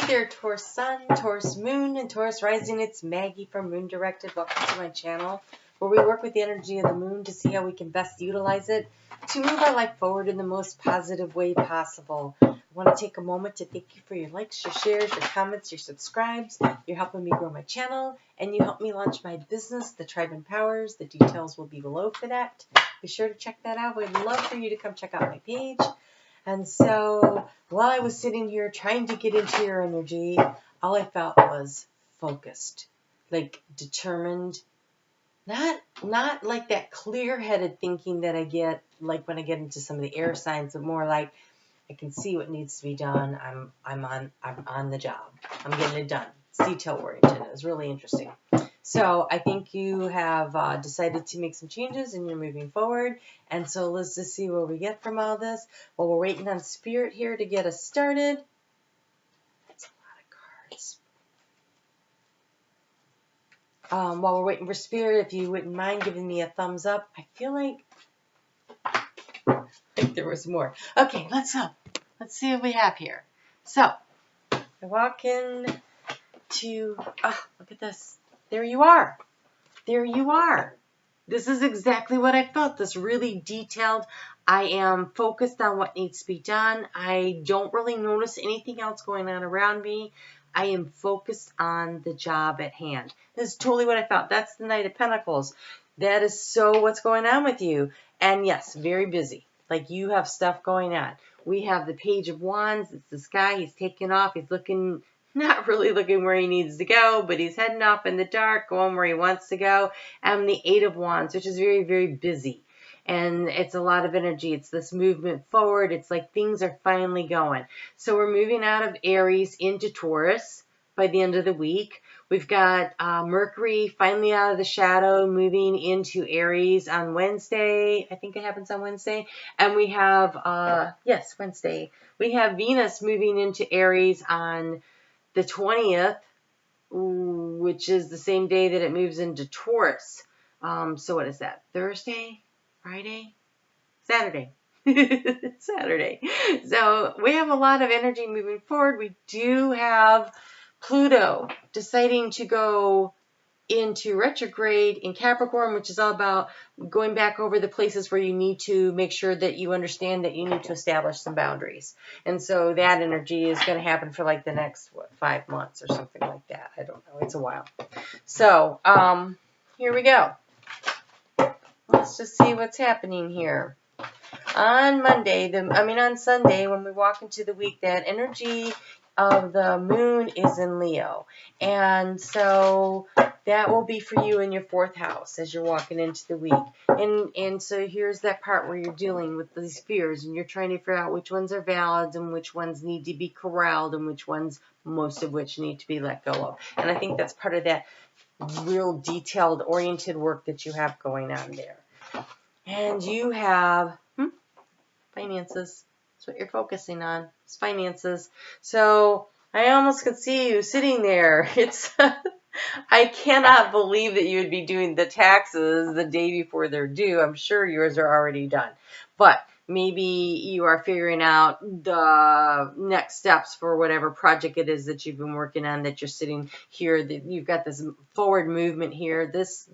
there, Taurus Sun, Taurus Moon, and Taurus Rising. It's Maggie from Moon Directed. Welcome to my channel, where we work with the energy of the moon to see how we can best utilize it to move our life forward in the most positive way possible. I want to take a moment to thank you for your likes, your shares, your comments, your subscribes. You're helping me grow my channel, and you help me launch my business, The Tribe Empowers. The details will be below for that. Be sure to check that out. We'd love for you to come check out my page. And so while I was sitting here trying to get into your energy, all I felt was focused, like determined, not like that clear-headed thinking that I get like when I get into some of the air signs, but more like I can see what needs to be done. I'm on the job. I'm getting it done. It's detail oriented. It was really interesting. So I think you have decided to make some changes and you're moving forward. And so let's just see what we get from all this. Well, we're waiting on Spirit here to get us started. That's a lot of cards. While we're waiting for Spirit, if you wouldn't mind giving me a thumbs up. I feel like there was more. Okay, let's see what we have here. So I walk in to, look at this. There you are. There you are. This is exactly what I felt. This really detailed. I am focused on what needs to be done. I don't really notice anything else going on around me. I am focused on the job at hand. This is totally what I felt. That's the Knight of Pentacles. That is so what's going on with you. And yes, very busy. Like you have stuff going on. We have the Page of Wands. It's this guy. He's taking off. He's looking... not really looking where he needs to go, but he's heading off in the dark, going where he wants to go. And the Eight of Wands, which is very, very busy. And it's a lot of energy. It's this movement forward. It's like things are finally going. So we're moving out of Aries into Taurus by the end of the week. We've got Mercury finally out of the shadow, moving into Aries on Wednesday. I think it happens on Wednesday. And we have, yes, Wednesday. We have Venus moving into Aries on the 20th, which is the same day that it moves into Taurus. So what is that? Thursday? Friday? Saturday. Saturday. So we have a lot of energy moving forward. We do have Pluto deciding to go into retrograde in Capricorn, which is all about going back over the places where you need to make sure that you understand that you need to establish some boundaries. And so that energy is going to happen for like the next, 5 months or something like that. I don't know. It's a while. So, here we go. Let's just see what's happening here. On on Sunday, when we walk into the week, that energy of the moon is in Leo. And so that will be for you in your 4th house as you're walking into the week. And so here's that part where you're dealing with these fears and you're trying to figure out which ones are valid and which ones need to be corralled and which ones, most of which, need to be let go of. And I think that's part of that real detailed oriented work that you have going on there. And you have finances. That's what you're focusing on. It's finances. So I almost could see you sitting there. It's I cannot believe that you would be doing the taxes the day before they're due. I'm sure yours are already done. But maybe you are figuring out the next steps for whatever project it is that you've been working on, that you're sitting here, that you've got this forward movement here, this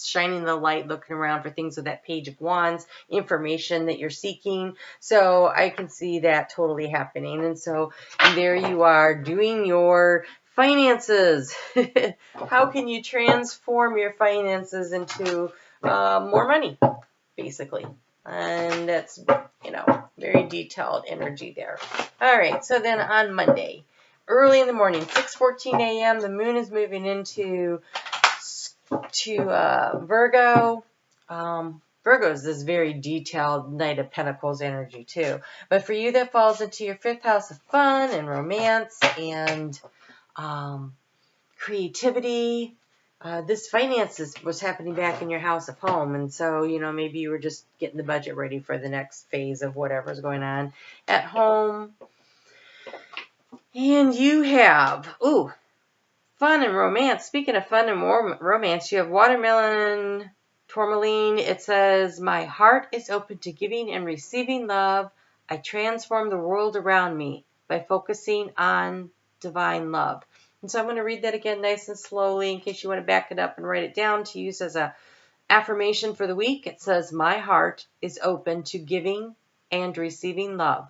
shining the light, looking around for things with that Page of Wands, information that you're seeking. So I can see that totally happening. And so there you are doing your finances. How can you transform your finances into more money, basically? And that's, very detailed energy there. All right, so then on Monday, early in the morning, 6:14 a.m., the moon is moving into Virgo. Virgo is this very detailed Knight of Pentacles energy too. But for you, that falls into your 5th house of fun and romance and creativity. This finances was happening back in your house of home. And so, maybe you were just getting the budget ready for the next phase of whatever's going on at home. And you have, fun and romance. Speaking of fun and romance, you have watermelon, tourmaline. It says, my heart is open to giving and receiving love. I transform the world around me by focusing on divine love. And so I'm going to read that again nice and slowly in case you want to back it up and write it down to use as a affirmation for the week. It says, my heart is open to giving and receiving love.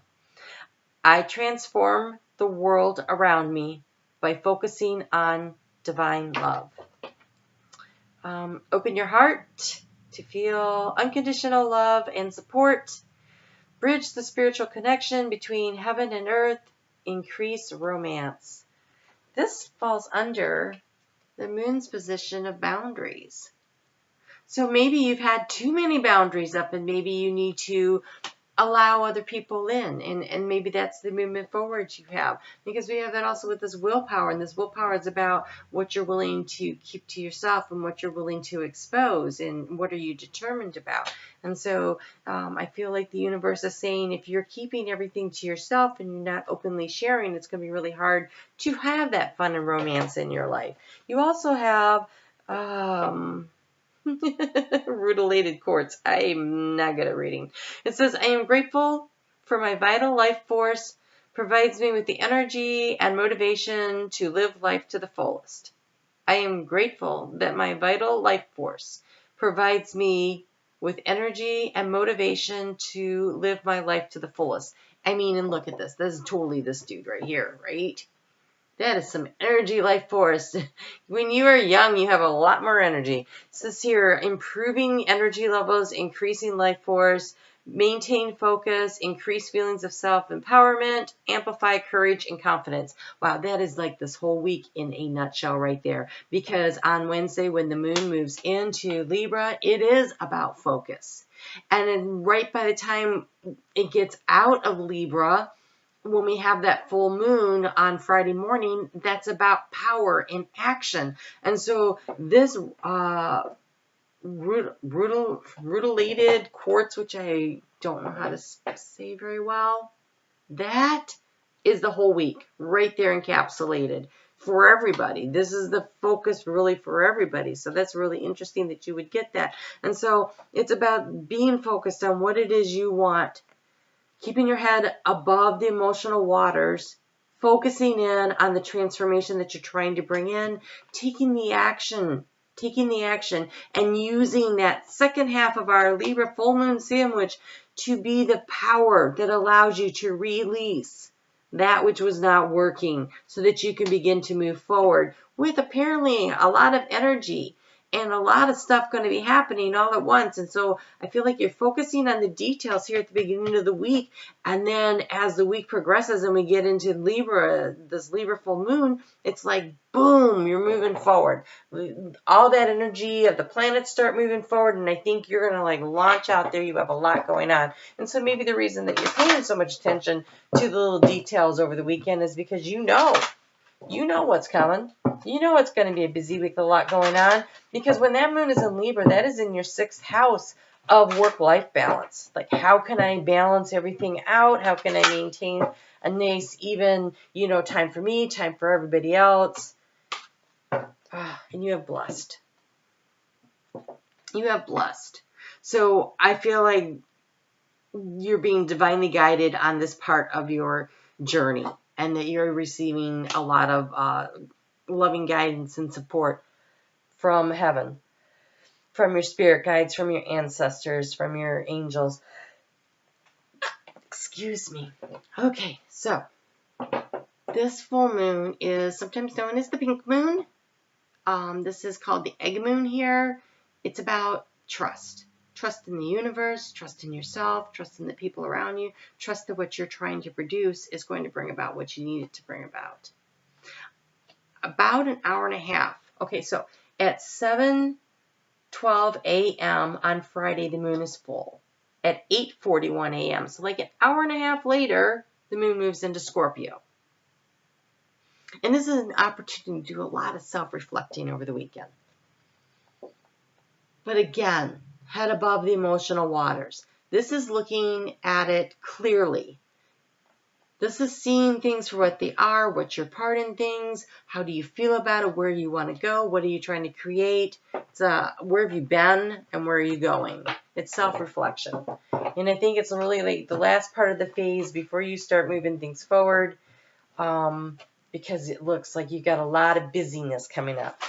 I transform the world around me by focusing on divine love. Open your heart to feel unconditional love and support. Bridge the spiritual connection between heaven and earth. Increase romance. This falls under the moon's position of boundaries. So maybe you've had too many boundaries up and maybe you need to allow other people in, and maybe that's the movement forward you have, because we have that also with this willpower, and this willpower is about what you're willing to keep to yourself and what you're willing to expose and what are you determined about. And so I feel like the universe is saying if you're keeping everything to yourself and you're not openly sharing, it's going to be really hard to have that fun and romance in your life. You also have Rutilated quartz. I am not good at reading. It says, I am grateful for my vital life force, provides me with the energy and motivation to live life to the fullest. I am grateful that my vital life force provides me with energy and motivation to live my life to the fullest. I mean, and look at this. This is totally this dude right here, right? That is some energy, life force. When you are young, you have a lot more energy. It says here, improving energy levels, increasing life force, maintain focus, increase feelings of self-empowerment, amplify courage and confidence. Wow, that is like this whole week in a nutshell right there. Because on Wednesday, when the moon moves into Libra, it is about focus. And then right by the time it gets out of Libra, when we have that full moon on Friday morning, that's about power and action. And so this rutilated quartz, which I don't know how to say very well, that is the whole week right there encapsulated for everybody. This is the focus really for everybody. So that's really interesting that you would get that. And so it's about being focused on what it is you want. Keeping your head above the emotional waters, focusing in on the transformation that you're trying to bring in, taking the action, and using that second half of our Libra full moon sandwich to be the power that allows you to release that which was not working so that you can begin to move forward with apparently a lot of energy and a lot of stuff going to be happening all at once. And so I feel like you're focusing on the details here at the beginning of the week. And then as the week progresses and we get into Libra, this Libra full moon, it's like, boom, you're moving forward. All that energy of the planets start moving forward. And I think you're going to like launch out there. You have a lot going on. And so maybe the reason that you're paying so much attention to the little details over the weekend is because you know what's coming. You know it's going to be a busy week, a lot going on. Because when that moon is in Libra, that is in your 6th house of work-life balance. Like, how can I balance everything out? How can I maintain a nice, even, time for me, time for everybody else? And you have blessed. You have blessed. So I feel like you're being divinely guided on this part of your journey, and that you're receiving a lot of loving guidance and support from heaven, from your spirit guides, from your ancestors, from your angels. Excuse me. Okay, so this full moon is sometimes known as the pink moon. This is called the egg moon here. It's about trust. Trust in the universe, trust in yourself, trust in the people around you, trust that what you're trying to produce is going to bring about what you need it to bring about. About an hour and a half. Okay, so at 7:12 a.m. on Friday, the moon is full. At 8:41 a.m., so like an hour and a half later, the moon moves into Scorpio. And this is an opportunity to do a lot of self-reflecting over the weekend. But again, head above the emotional waters. This is looking at it clearly. This is seeing things for what they are, what's your part in things, how do you feel about it, where you want to go, what are you trying to create, it's where have you been and where are you going. It's self-reflection. And I think it's really like the last part of the phase before you start moving things forward. because it looks like you've got a lot of busyness coming up.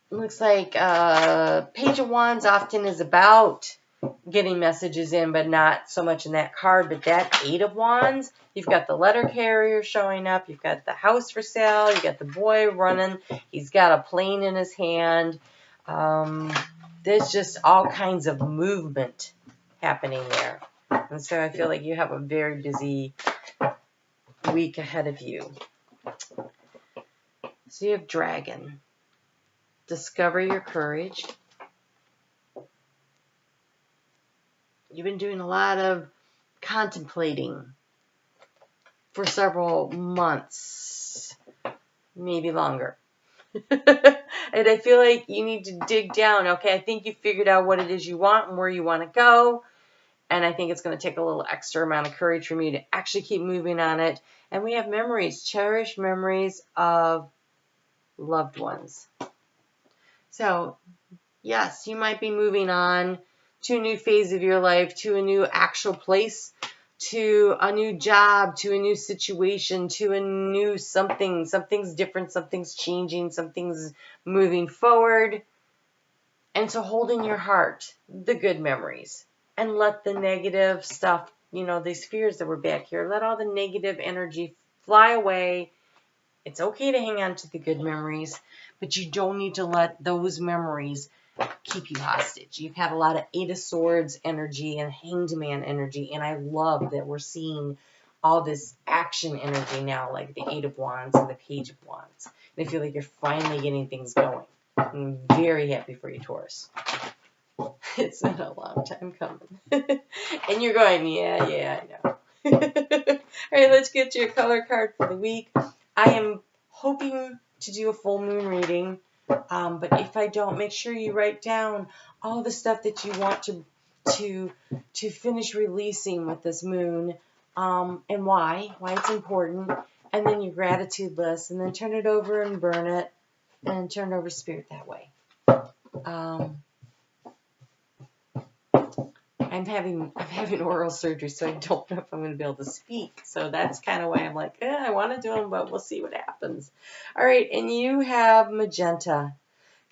Looks like Page of Wands often is about getting messages in, but not so much in that card. But that 8 of Wands, you've got the letter carrier showing up. You've got the house for sale. You've got the boy running. He's got a plane in his hand. There's just all kinds of movement happening there. And so I feel like you have a very busy week ahead of you. So you have Dragon. Discover your courage. You've been doing a lot of contemplating for several months, maybe longer. And I feel like you need to dig down. Okay, I think you figured out what it is you want and where you want to go. And I think it's going to take a little extra amount of courage from you to actually keep moving on it. And we have memories, cherished memories of loved ones. So, yes, you might be moving on to a new phase of your life, to a new actual place, to a new job, to a new situation, to a new something. Something's different, something's changing, something's moving forward. And so hold in your heart the good memories and let the negative stuff, you know, these fears that were back here, let all the negative energy fly away. It's okay to hang on to the good memories, but you don't need to let those memories keep you hostage. You've had a lot of 8 of Swords energy and Hanged Man energy, and I love that we're seeing all this action energy now, like the 8 of Wands and the Page of Wands. And I feel like you're finally getting things going. I'm very happy for you, Taurus. It's been a long time coming. And you're going, yeah, I know. All right, let's get your color card for the week. I am hoping to do a full moon reading, but if I don't, make sure you write down all the stuff that you want to finish releasing with this moon, and why it's important, and then your gratitude list, and then turn it over and burn it, and turn it over to Spirit that way. I'm having oral surgery, so I don't know if I'm going to be able to speak. So that's kind of why I'm like, I want to do them, but we'll see what happens. All right, and you have Magenta.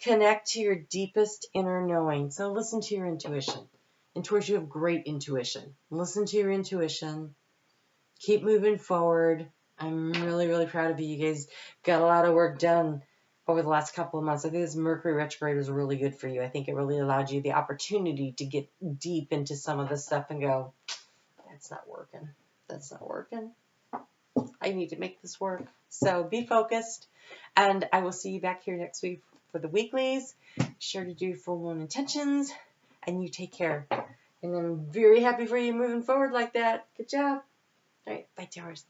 Connect to your deepest inner knowing. So listen to your intuition. And Taurus, you have great intuition. Listen to your intuition. Keep moving forward. I'm really, really proud of you. You guys got a lot of work done over the last couple of months. I think this Mercury retrograde was really good for you. I think it really allowed you the opportunity to get deep into some of this stuff and go, that's not working. That's not working. I need to make this work. So be focused. And I will see you back here next week for the weeklies. Be sure to do full moon intentions. And you take care. And I'm very happy for you moving forward like that. Good job. All right. Bye, Taurus.